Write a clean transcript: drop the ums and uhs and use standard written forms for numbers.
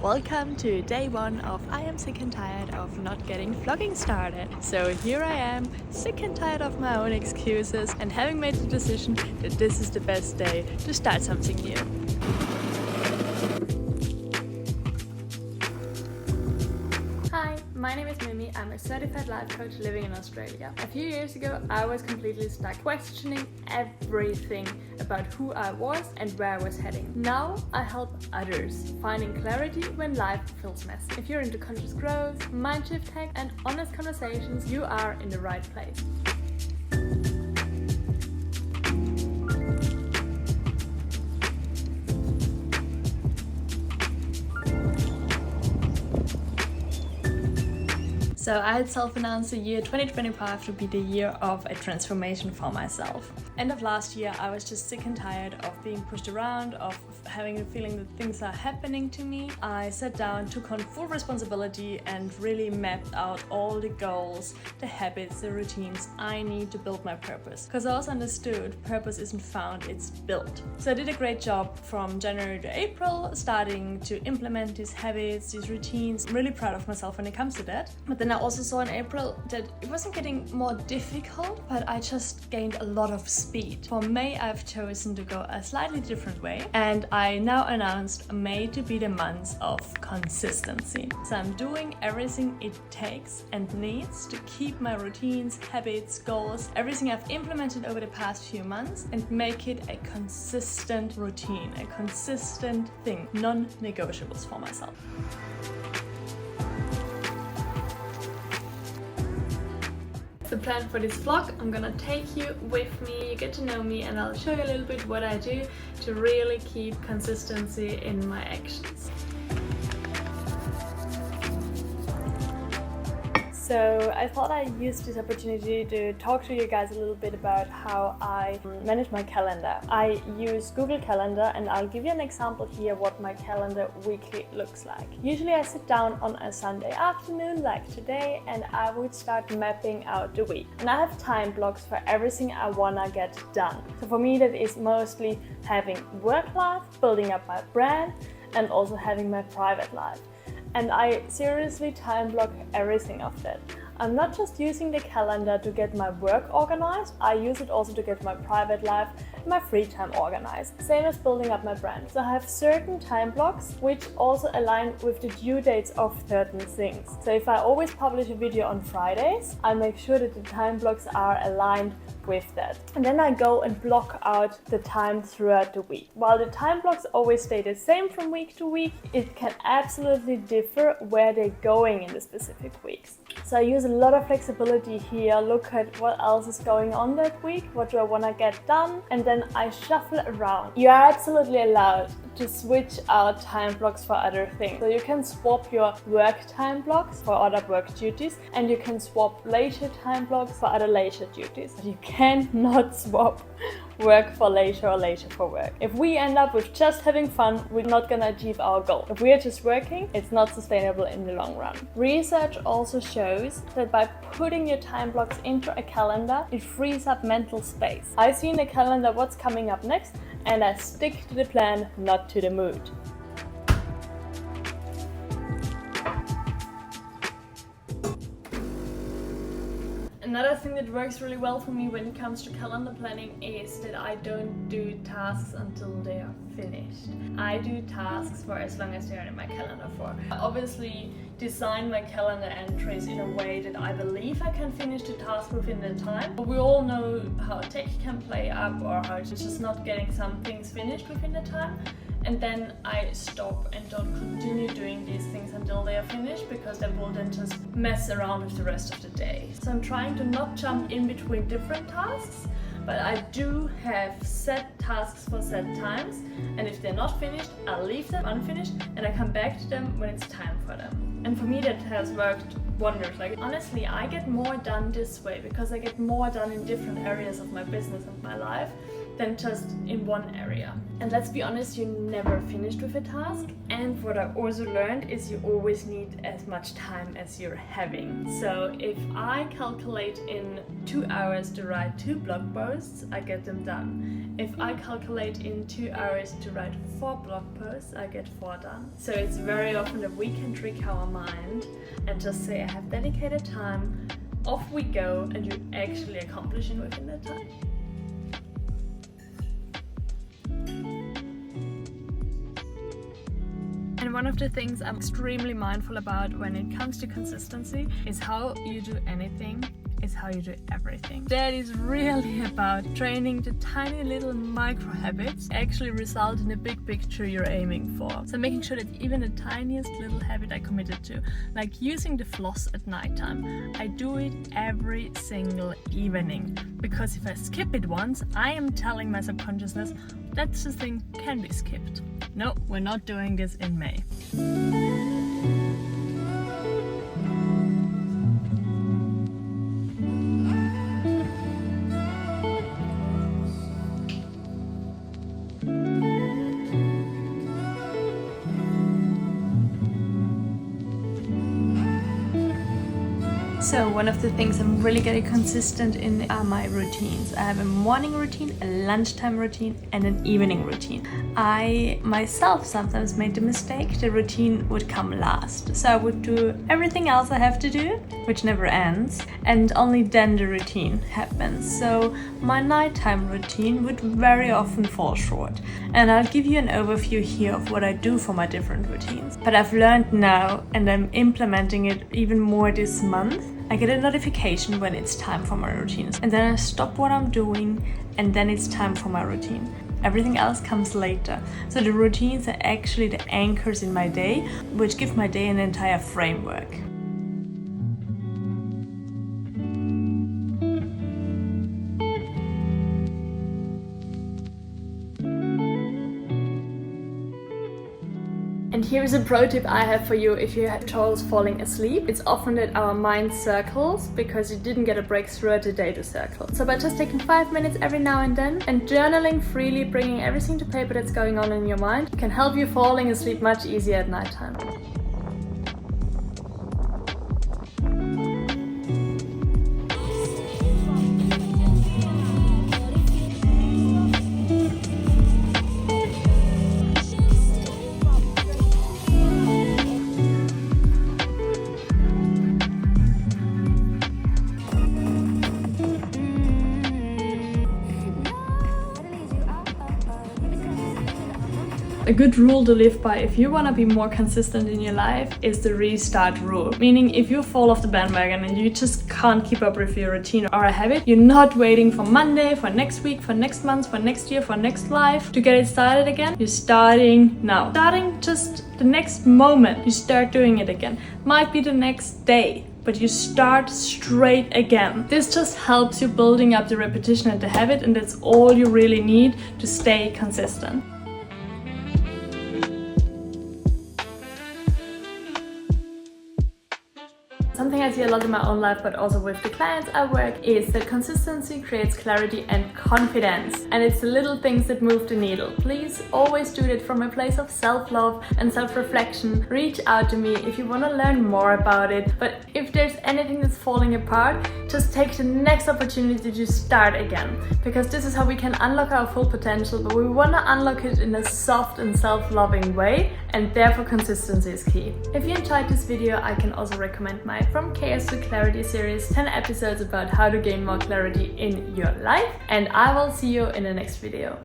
Welcome to day one of I am sick and tired of not getting vlogging started. So here I am, sick and tired of my own excuses and having made the decision that this is the best day to start something new. Hi, my name is Mimi. I'm a certified life coach living in Australia. A few years ago, I was completely stuck, questioning everything about who I was and where I was heading. Now I help others finding clarity when life feels messy. If you're into conscious growth, mind shift tech, and honest conversations, you are in the right place. So I had self-announced the year 2025 to be the year of a transformation for myself. End of last year, I was just sick and tired of being pushed around, of having the feeling that things are happening to me. I sat down, took on full responsibility and really mapped out all the goals, the habits, the routines I need to build my purpose. Because I also understood purpose isn't found, it's built. So I did a great job from January to April, starting to implement these habits, these routines. I'm really proud of myself when it comes to that. But then I also saw in April that it wasn't getting more difficult, but I just gained a lot of speed. For May, I've chosen to go a slightly different way, and I now announced May to be the month of consistency. So I'm doing everything it takes and needs to keep my routines, habits, goals, everything I've implemented over the past few months and make it a consistent routine, a consistent thing, non-negotiables for myself. The plan for this vlog, I'm gonna take you with me, you get to know me, and I'll show you a little bit what I do to really keep consistency in my actions. So I thought I'd use this opportunity to talk to you guys a little bit about how I manage my calendar. I use Google Calendar, and I'll give you an example here what my calendar weekly looks like. Usually I sit down on a Sunday afternoon like today, and I would start mapping out the week. And I have time blocks for everything I wanna get done. So for me that is mostly having work life, building up my brand, and also having my private life. And I seriously time block everything of that. I'm not just using the calendar to get my work organized, I use it also to get my private life and my free time organized. Same as building up my brand. So I have certain time blocks which also align with the due dates of certain things. So if I always publish a video on Fridays, I make sure that the time blocks are aligned with that. And then I go and block out the time throughout the week. While the time blocks always stay the same from week to week, it can absolutely differ where they're going in the specific weeks. So I use a lot of flexibility here, look at what else is going on that week, what do I want to get done, and then I shuffle around. You are absolutely allowed to switch out time blocks for other things. So you can swap your work time blocks for other work duties, and you can swap leisure time blocks for other leisure duties. But you cannot swap work for leisure or leisure for work. If we end up with just having fun, we're not gonna achieve our goal. If we are just working, it's not sustainable in the long run. Research also shows that by putting your time blocks into a calendar, it frees up mental space. I see in the calendar what's coming up next, and I stick to the plan, not to the mood. Another thing that works really well for me when it comes to calendar planning is that I don't do tasks until they are finished. I do tasks for as long as they are in my calendar for. I obviously design my calendar entries in a way that I believe I can finish the task within the time. We all know how tech can play up or how it's just not getting some things finished within the time. And then I stop and don't continue doing these things until they are finished, because that will then just mess around with the rest of the day. So I'm trying to not jump in between different tasks, but I do have set tasks for set times, and if they're not finished, I'll leave them unfinished and I come back to them when it's time for them. And for me that has worked wonders. Like honestly, I get more done this way because I get more done in different areas of my business and my life than just in one area. And let's be honest, you're never finished with a task. And what I also learned is you always need as much time as you're having. So if I calculate in 2 hours to write 2 blog posts, I get them done. If I calculate in 2 hours to write 4 blog posts, I get 4 done. So it's very often that we can trick our mind and just say, I have dedicated time, off we go, and you're actually accomplishing within that time. And one of the things I'm extremely mindful about when it comes to consistency is how you do anything is how you do everything. That is really about training the tiny little micro habits actually result in the big picture you're aiming for. So making sure that even the tiniest little habit I committed to, like using the floss at nighttime, I do it every single evening. Because if I skip it once, I am telling my subconsciousness that this thing can be skipped. No, we're not doing this in May. So one of the things I'm really getting consistent in are my routines. I have a morning routine, a lunchtime routine, and an evening routine. I myself sometimes made the mistake the routine would come last. So I would do everything else I have to do, which never ends, and only then the routine happens. So my nighttime routine would very often fall short. And I'll give you an overview here of what I do for my different routines. But I've learned now, and I'm implementing it even more this month, I get a notification when it's time for my routines. And then I stop what I'm doing, and then it's time for my routine. Everything else comes later. So the routines are actually the anchors in my day, which give my day an entire framework. And here is a pro tip I have for you if you have troubles falling asleep. It's often that our mind circles because you didn't get a break throughout the day to circle. So by just taking 5 minutes every now and then and journaling freely, bringing everything to paper that's going on in your mind, can help you falling asleep much easier at nighttime. A good rule to live by if you want to be more consistent in your life is the restart rule. Meaning if you fall off the bandwagon and you just can't keep up with your routine or a habit, you're not waiting for Monday, for next week, for next month, for next year, for next life to get it started again. You're starting now. Starting just the next moment you start doing it again. Might be the next day, but you start straight again. This just helps you building up the repetition and the habit, and that's all you really need to stay consistent. Something I see a lot in my own life, but also with the clients I work, is that consistency creates clarity and confidence. And it's the little things that move the needle. Please always do it from a place of self-love and self-reflection. Reach out to me if you want to learn more about it. But if there's anything that's falling apart, just take the next opportunity to start again. Because this is how we can unlock our full potential, but we want to unlock it in a soft and self-loving way, and therefore consistency is key. If you enjoyed this video, I can also recommend my From Chaos to Clarity series, 10 episodes about how to gain more clarity in your life, and I will see you in the next video.